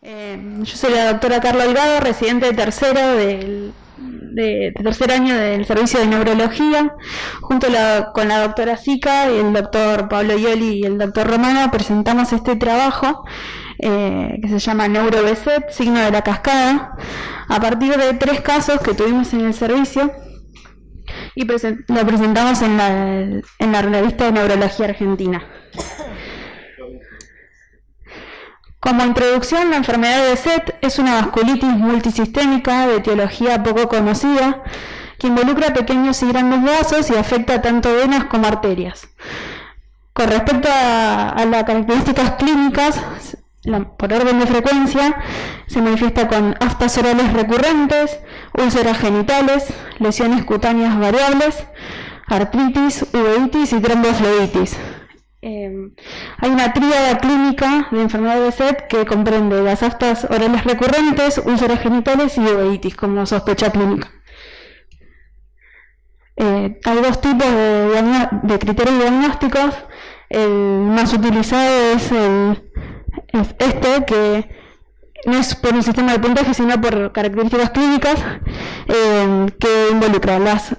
Yo soy la doctora Carla Holgado, residente de tercer año del servicio de neurología. Junto con la doctora Sica y el doctor Pablo Ioli y el doctor Romano presentamos este trabajo que se llama NeuroBESET, signo de la cascada, a partir de 3 casos que tuvimos en el servicio y lo presentamos en la revista de Neurología Argentina. Como introducción, la enfermedad de BESET es una vasculitis multisistémica de etiología poco conocida que involucra pequeños y grandes vasos y afecta tanto venas como arterias. Con respecto a las características clínicas, por orden de frecuencia, se manifiesta con aftas orales recurrentes, úlceras genitales, lesiones cutáneas variables, artritis, uveitis y tromboflebitis. Hay una tríada clínica de enfermedad de BESET que comprende las aftas orales recurrentes, úlceras genitales y uveitis como sospecha clínica. Hay 2 tipos de criterios diagnósticos. El más utilizado es este, que no es por un sistema de puntaje, sino por características clínicas, que involucra las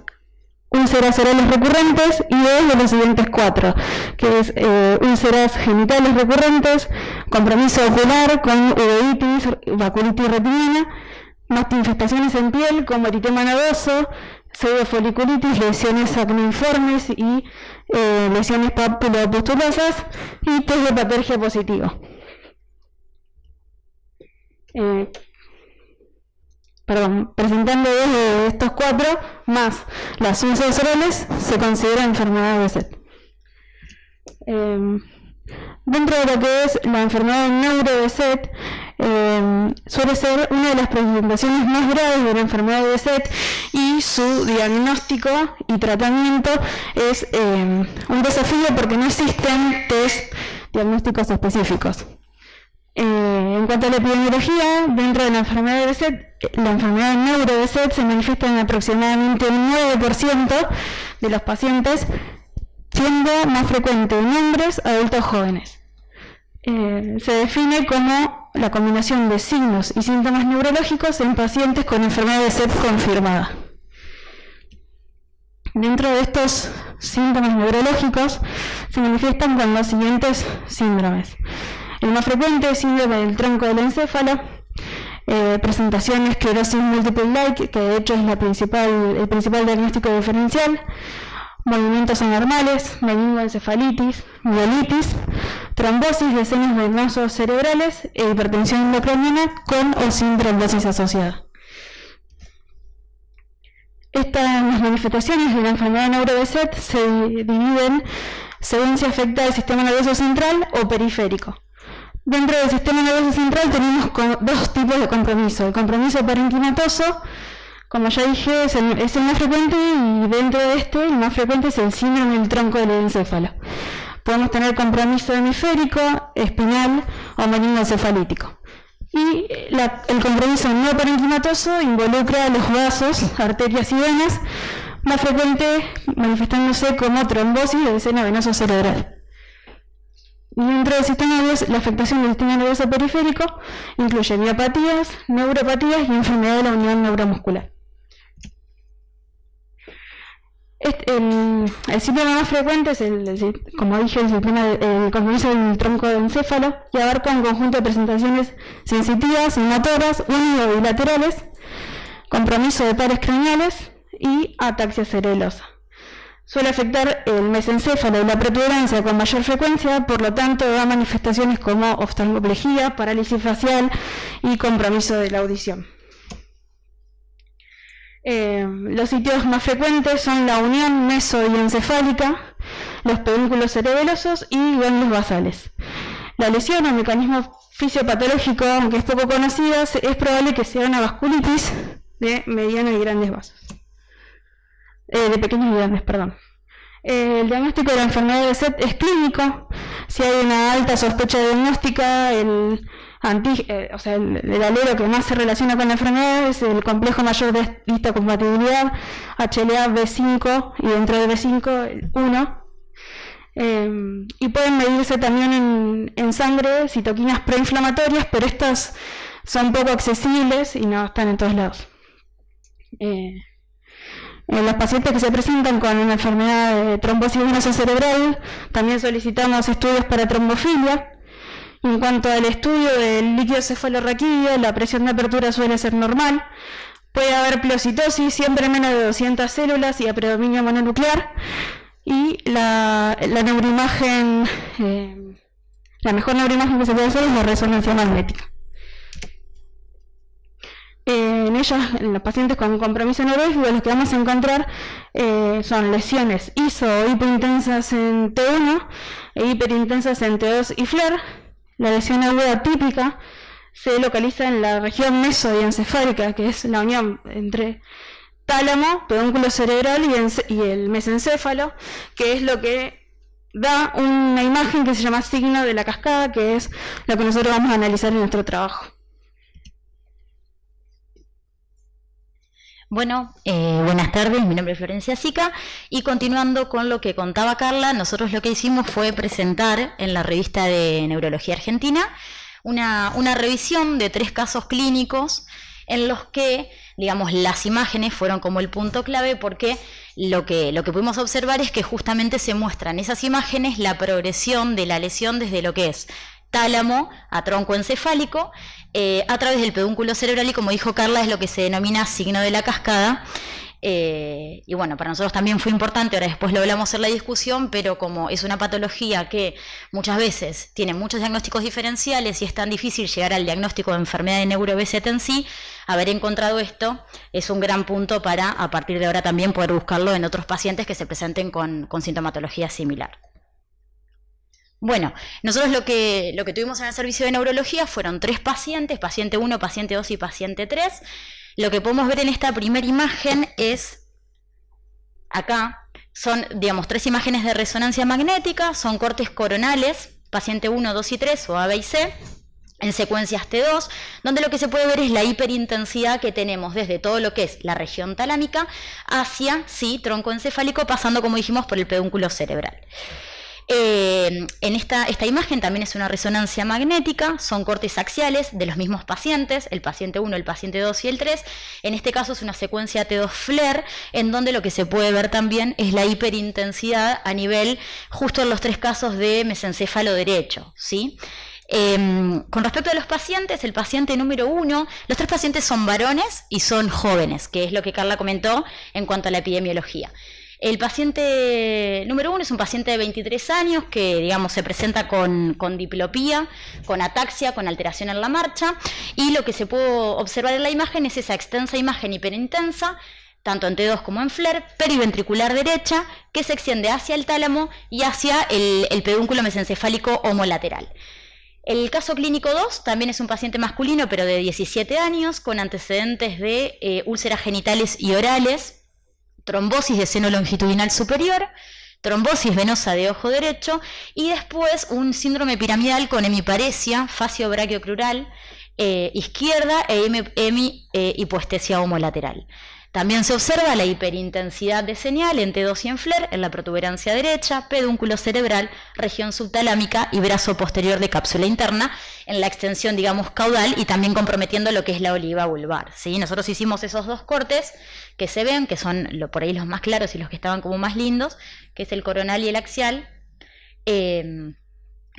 úlceras orales recurrentes y de los siguientes 4, que es úlceras genitales recurrentes, compromiso ocular con uveitis, vasculitis retiniana, infestaciones en piel como eritema nodoso, pseudofoliculitis, lesiones acneiformes y lesiones papulopustulosas y test de Patergia positivo. Presentando 2 de estos 4 más las úlceras orales, se considera enfermedad de BESET. Dentro de lo que es la enfermedad de NeuroBESET, suele ser una de las presentaciones más graves de la enfermedad de BESET y su diagnóstico y tratamiento es un desafío porque no existen test diagnósticos específicos. En cuanto a la epidemiología, dentro de la enfermedad de BESET, la enfermedad de NeuroBESET se manifiesta en aproximadamente un 9% de los pacientes, siendo más frecuente en hombres adultos jóvenes. Se define como la combinación de signos y síntomas neurológicos en pacientes con enfermedad de BESET confirmada. Dentro de estos síntomas neurológicos se manifiestan con los siguientes síndromes. El más frecuente es síndrome del tronco del encéfalo, presentación de esclerosis múltiple-like, que de hecho es el principal diagnóstico diferencial, movimientos anormales, meningoencefalitis, mielitis, trombosis de senos venosos cerebrales e hipertensión endocrinal con o sin trombosis asociada. Estas manifestaciones de la enfermedad de NeuroBESET se dividen según si afecta el sistema nervioso central o periférico. Dentro del sistema nervioso central tenemos 2 tipos de compromiso. El compromiso parenquimatoso, como ya dije, es el más frecuente, y dentro de este, el más frecuente es el síndrome del tronco del encéfalo. Podemos tener compromiso hemisférico, espinal o meningoencefalítico. Y el compromiso no parenquimatoso involucra los vasos, arterias y venas, más frecuente manifestándose como trombosis del seno venoso cerebral. Y dentro del sistema nervioso, la afectación del sistema nervioso periférico incluye miopatías, neuropatías y enfermedad de la unión neuromuscular. El síntoma más frecuente es, como dije, el compromiso del tronco del encéfalo, y abarca un conjunto de presentaciones sensitivas y motoras uni- o bilaterales, compromiso de pares craneales y ataxia cerebelosa. Suele afectar el mesencéfalo y la protuberancia con mayor frecuencia, por lo tanto da manifestaciones como oftalmoplejía, parálisis facial y compromiso de la audición. Los sitios más frecuentes son la unión mesodiencefálica, los pedúnculos cerebelosos y ganglios basales. La lesión o mecanismo fisiopatológico, aunque es poco conocida, es probable que sea una vasculitis de medianos y grandes vasos. De pequeños y grandes, perdón. El diagnóstico de la enfermedad de BESET es clínico. Si hay una alta sospecha diagnóstica, el alelo que más se relaciona con la enfermedad es el complejo mayor de histocompatibilidad, HLA-B5, y dentro de B5 el 1. Y pueden medirse también en sangre citoquinas preinflamatorias, pero estas son poco accesibles y no están en todos lados. En los pacientes que se presentan con una enfermedad de trombosis venosa cerebral, también solicitamos estudios para trombofilia. En cuanto al estudio del líquido cefalorraquídeo, la presión de apertura suele ser normal. Puede haber pleocitosis, siempre menos de 200 células y a predominio mononuclear. Y la neuroimagen, la mejor neuroimagen que se puede hacer es la resonancia magnética. En ellas, en los pacientes con compromiso neurológico, lo que vamos a encontrar son lesiones iso o hipointensas en T1 e hiperintensas en T2 y FLAIR. La lesión aguda típica se localiza en la región mesodiencefálica, que es la unión entre tálamo, pedúnculo cerebral y el mesencéfalo, que es lo que da una imagen que se llama signo de la cascada, que es lo que nosotros vamos a analizar en nuestro trabajo. Bueno, buenas tardes, mi nombre es Florencia Sica y continuando con lo que contaba Carla, nosotros lo que hicimos fue presentar en la revista de Neurología Argentina una revisión de 3 casos clínicos en los que, digamos, las imágenes fueron como el punto clave porque lo que pudimos observar es que justamente se muestran esas imágenes la progresión de la lesión desde lo que es tálamo a tronco encefálico, a través del pedúnculo cerebral y, como dijo Carla, es lo que se denomina signo de la cascada. Y bueno, para nosotros también fue importante, ahora después lo hablamos en la discusión, pero como es una patología que muchas veces tiene muchos diagnósticos diferenciales y es tan difícil llegar al diagnóstico de enfermedad de neuro-BZ en sí, haber encontrado esto es un gran punto para, a partir de ahora, también poder buscarlo en otros pacientes que se presenten con sintomatología similar. Bueno, nosotros lo que tuvimos en el servicio de neurología fueron 3 pacientes, paciente 1, paciente 2 y paciente 3. Lo que podemos ver en esta primera imagen es, acá, son, digamos, 3 imágenes de resonancia magnética, son cortes coronales, paciente 1, 2 y 3, o A, B y C, en secuencias T2, donde lo que se puede ver es la hiperintensidad que tenemos desde todo lo que es la región talámica hacia, sí, tronco encefálico, pasando, como dijimos, por el pedúnculo cerebral. En esta imagen también es una resonancia magnética, son cortes axiales de los mismos pacientes, el paciente 1, el paciente 2 y el 3. En este caso es una secuencia T2 FLAIR, en donde lo que se puede ver también es la hiperintensidad a nivel, justo en los 3 casos de mesencéfalo derecho, ¿sí? Con respecto a los pacientes, el paciente número 1, los 3 pacientes son varones y son jóvenes, que es lo que Carla comentó en cuanto a la epidemiología. El paciente número 1 es un paciente de 23 años que, digamos, se presenta con diplopía, con ataxia, con alteración en la marcha, y lo que se puede observar en la imagen es esa extensa imagen hiperintensa, tanto en T2 como en FLAIR, periventricular derecha, que se extiende hacia el tálamo y hacia el pedúnculo mesencefálico homolateral. El caso clínico 2 también es un paciente masculino, pero de 17 años, con antecedentes de úlceras genitales y orales, trombosis de seno longitudinal superior, trombosis venosa de ojo derecho y después un síndrome piramidal con hemiparesia facio-brachiocrural izquierda e hipoestesia homolateral. También se observa la hiperintensidad de señal en T2 y en FLAIR en la protuberancia derecha, pedúnculo cerebral, región subtalámica y brazo posterior de cápsula interna en la extensión, digamos, caudal y también comprometiendo lo que es la oliva vulvar, ¿sí? Nosotros hicimos esos 2 cortes que se ven, que son por ahí los más claros y los que estaban como más lindos, que es el coronal y el axial.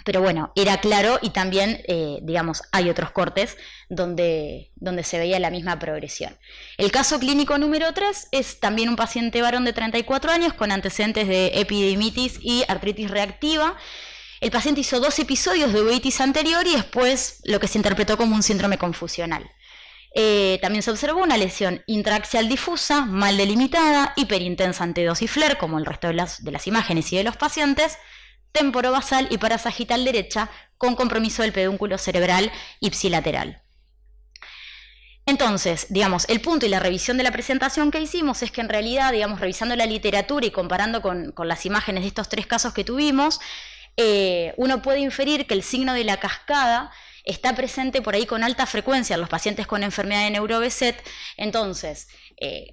Pero bueno, era claro y también, digamos, hay otros cortes donde se veía la misma progresión. El caso clínico número 3 es también un paciente varón de 34 años con antecedentes de epididimitis y artritis reactiva. El paciente hizo 2 episodios de uveitis anterior y después lo que se interpretó como un síndrome confusional. También se observó una lesión intraaxial difusa, mal delimitada, hiperintensa en T2 y FLAIR, como el resto de las imágenes y de los pacientes, temporobasal y parasagital derecha con compromiso del pedúnculo cerebral ipsilateral. Entonces, digamos, el punto y la revisión de la presentación que hicimos es que en realidad, digamos, revisando la literatura y comparando con las imágenes de estos 3 casos que tuvimos, uno puede inferir que el signo de la cascada está presente por ahí con alta frecuencia en los pacientes con enfermedad de neuro-BZ. Entonces,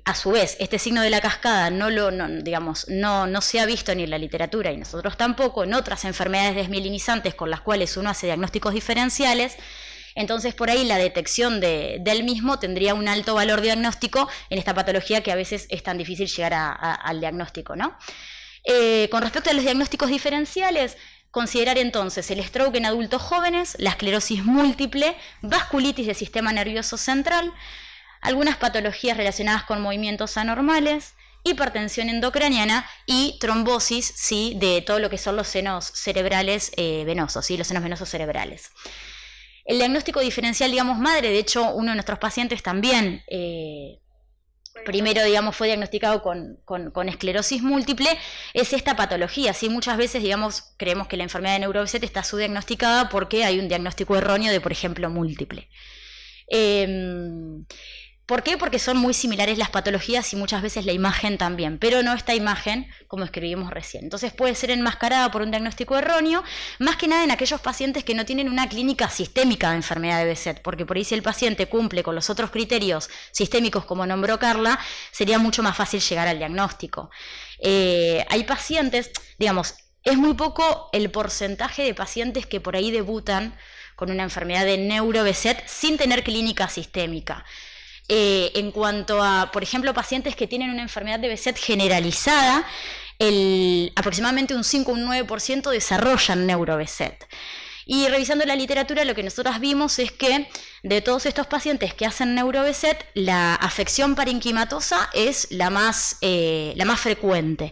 a su vez, este signo de la cascada no se ha visto ni en la literatura y nosotros tampoco en otras enfermedades desmielinizantes con las cuales uno hace diagnósticos diferenciales. Entonces, por ahí la detección del mismo tendría un alto valor diagnóstico en esta patología que a veces es tan difícil llegar al diagnóstico, ¿no? Con respecto a los diagnósticos diferenciales, considerar entonces el stroke en adultos jóvenes, la esclerosis múltiple, vasculitis del sistema nervioso central, algunas patologías relacionadas con movimientos anormales, hipertensión endocraniana y trombosis, ¿sí?, de todo lo que son los senos cerebrales venosos, ¿sí?, los senos venosos cerebrales. El diagnóstico diferencial, digamos, madre, de hecho, uno de nuestros pacientes también, primero, digamos, fue diagnosticado con esclerosis múltiple, es esta patología, ¿sí? Muchas veces, digamos, creemos que la enfermedad de Neuro-BZ está subdiagnosticada porque hay un diagnóstico erróneo de, por ejemplo, múltiple. ¿Por qué? Porque son muy similares las patologías y muchas veces la imagen también, pero no esta imagen como escribimos recién. Entonces puede ser enmascarada por un diagnóstico erróneo, más que nada en aquellos pacientes que no tienen una clínica sistémica de enfermedad de Behçet, porque por ahí si el paciente cumple con los otros criterios sistémicos como nombró Carla, sería mucho más fácil llegar al diagnóstico. Hay pacientes, digamos, es muy poco el porcentaje de pacientes que por ahí debutan con una enfermedad de Neuro-Behçet sin tener clínica sistémica. En cuanto a, por ejemplo, pacientes que tienen una enfermedad de Behçet generalizada, aproximadamente un 5 o un 9% desarrollan Neuro-Behçet. Y revisando la literatura, lo que nosotros vimos es que de todos estos pacientes que hacen Neuro-Behçet, la afección parenquimatosa es la más frecuente.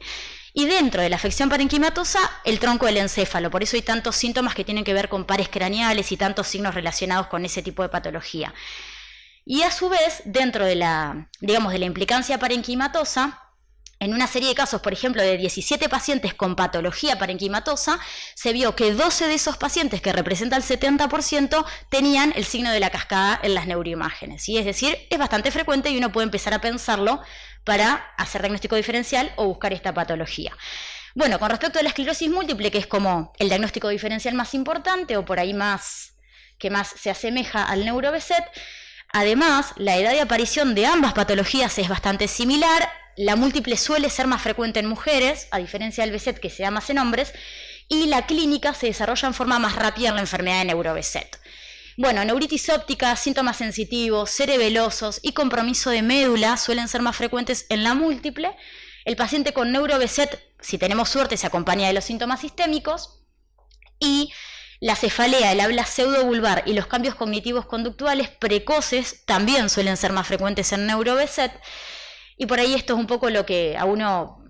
Y dentro de la afección parenquimatosa, el tronco del encéfalo. Por eso hay tantos síntomas que tienen que ver con pares craneales y tantos signos relacionados con ese tipo de patología. Y a su vez, dentro de la implicancia parenquimatosa, en una serie de casos, por ejemplo, de 17 pacientes con patología parenquimatosa, se vio que 12 de esos pacientes, que representa el 70%, tenían el signo de la cascada en las neuroimágenes, ¿sí? Es decir, es bastante frecuente y uno puede empezar a pensarlo para hacer diagnóstico diferencial o buscar esta patología. Bueno, con respecto a la esclerosis múltiple, que es como el diagnóstico diferencial más importante o por ahí que más se asemeja al Neuro-Behçet, además, la edad de aparición de ambas patologías es bastante similar. La múltiple suele ser más frecuente en mujeres, a diferencia del Behçet que se da más en hombres, y la clínica se desarrolla en forma más rápida en la enfermedad de Neuro-Behçet. Bueno, neuritis óptica, síntomas sensitivos, cerebelosos y compromiso de médula suelen ser más frecuentes en la múltiple. El paciente con Neuro-Behçet, si tenemos suerte, se acompaña de los síntomas sistémicos y la cefalea, el habla pseudovulvar y los cambios cognitivos conductuales precoces también suelen ser más frecuentes en Neuro-Behçet. Y por ahí esto es un poco lo que a uno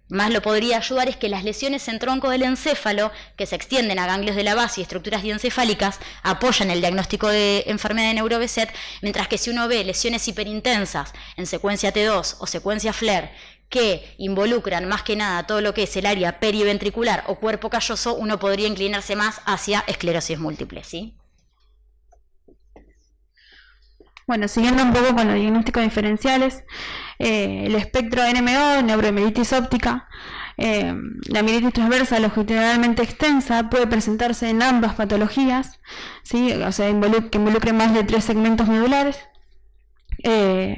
más lo podría ayudar, es que las lesiones en tronco del encéfalo, que se extienden a ganglios de la base y estructuras diencefálicas, apoyan el diagnóstico de enfermedad de Neuro-Behçet, mientras que si uno ve lesiones hiperintensas en secuencia T2 o secuencia FLAIR, que involucran más que nada todo lo que es el área periventricular o cuerpo calloso, uno podría inclinarse más hacia esclerosis múltiple, ¿sí? Bueno, siguiendo un poco con los diagnósticos diferenciales, el espectro NMO, neuromielitis óptica, la mielitis transversa longitudinalmente extensa puede presentarse en ambas patologías, ¿sí? O sea, que involucre más de 3 segmentos medulares.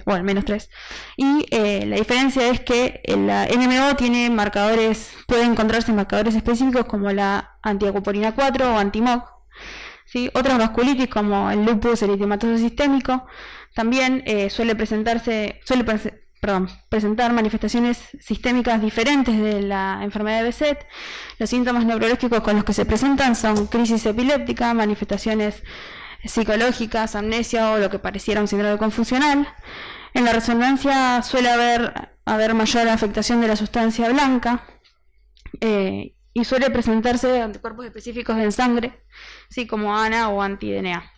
Bueno, menos 3. Y la diferencia es que la NMO tiene marcadores, puede encontrarse marcadores específicos como la antiacuporina 4 o anti-MOG. ¿Sí? Otras vasculitis como el lupus eritematoso sistémico también suele presentar manifestaciones sistémicas diferentes de la enfermedad de Behçet. Los síntomas neurológicos con los que se presentan son crisis epiléptica, manifestaciones psicológicas, amnesia o lo que pareciera un síndrome confusional. En la resonancia suele haber mayor afectación de la sustancia blanca y suele presentarse anticuerpos específicos en sangre, ¿sí? Como ANA o anti-DNA.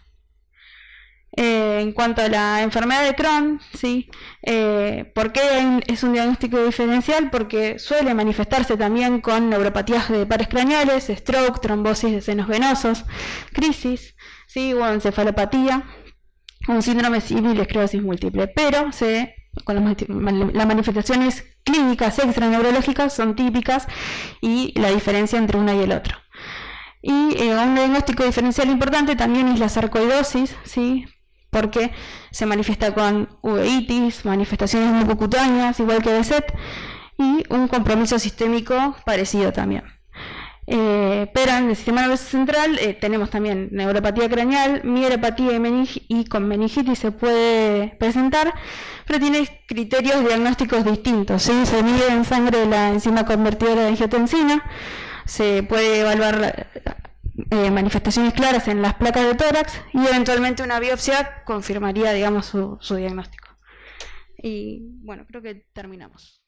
En cuanto a la enfermedad de Crohn, ¿sí? ¿Por qué es un diagnóstico diferencial? Porque suele manifestarse también con neuropatías de pares craneales, stroke, trombosis de senos venosos, crisis, ¿sí? O encefalopatía, un síndrome civil de esclerosis múltiple, pero con las manifestaciones clínicas extraneurológicas son típicas y la diferencia entre una y el otro. Y un diagnóstico diferencial importante también es la sarcoidosis, ¿sí? porque se manifiesta con uveitis, manifestaciones mucocutáneas, igual que BSET, y un compromiso sistémico parecido también. Pero en el sistema nervioso central tenemos también neuropatía craneal, mielopatía y con meningitis se puede presentar, pero tiene criterios diagnósticos distintos, ¿sí? Se mide en sangre la enzima convertidora de angiotensina, se puede evaluar manifestaciones claras en las placas de tórax y eventualmente una biopsia confirmaría, digamos, su diagnóstico. Y bueno, creo que terminamos.